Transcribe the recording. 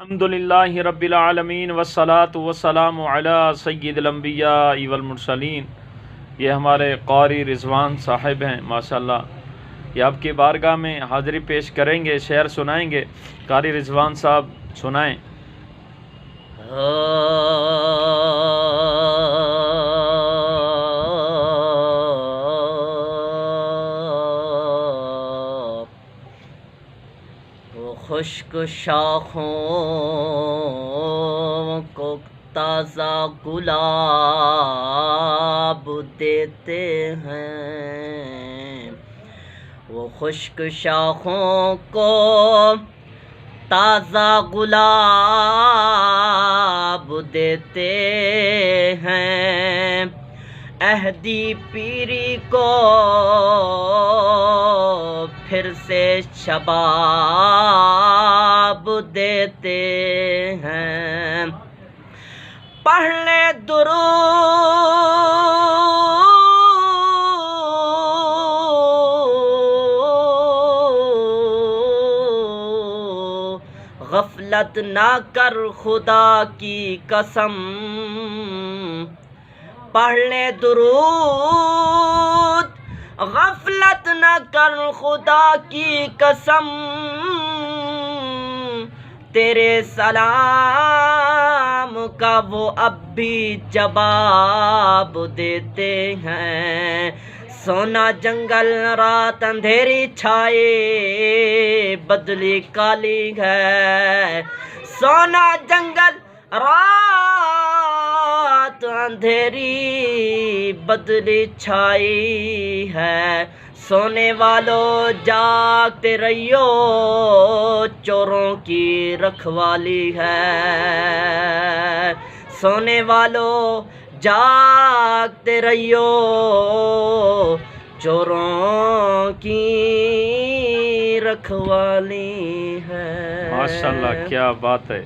الحمدللہ رب العالمین والصلاة والسلام علی سید الانبیاء والمرسلین۔ یہ ہمارے قاری رضوان صاحب ہیں ماشاءاللہ، یہ آپ کی بارگاہ میں حاضری پیش کریں گے، شعر سنائیں گے۔ قاری رضوان صاحب سنائیں۔ خشک شاخوں کو تازہ گلاب دیتے ہیں، وہ خشک شاخوں کو تازہ گلاب دیتے ہیں، عہدی پیری کو پھر سے شباب دیتے ہیں۔ پڑھ لے درود، غفلت نہ کر خدا کی قسم، پڑھ لے درود، غفلت نہ کر خدا کی قسم، تیرے سلام کا وہ اب بھی جواب دیتے ہیں۔ سونا جنگل رات اندھیری چھائے بدلی کالی ہے، سونا جنگل رات اندھیری بدلی چھائی ہے، سونے والوں جاگتے رہیو چوروں کی رکھوالی ہے، سونے والوں جاگتے رہیو چوروں کی رکھوالی ہے۔ ماشاءاللہ کیا بات ہے۔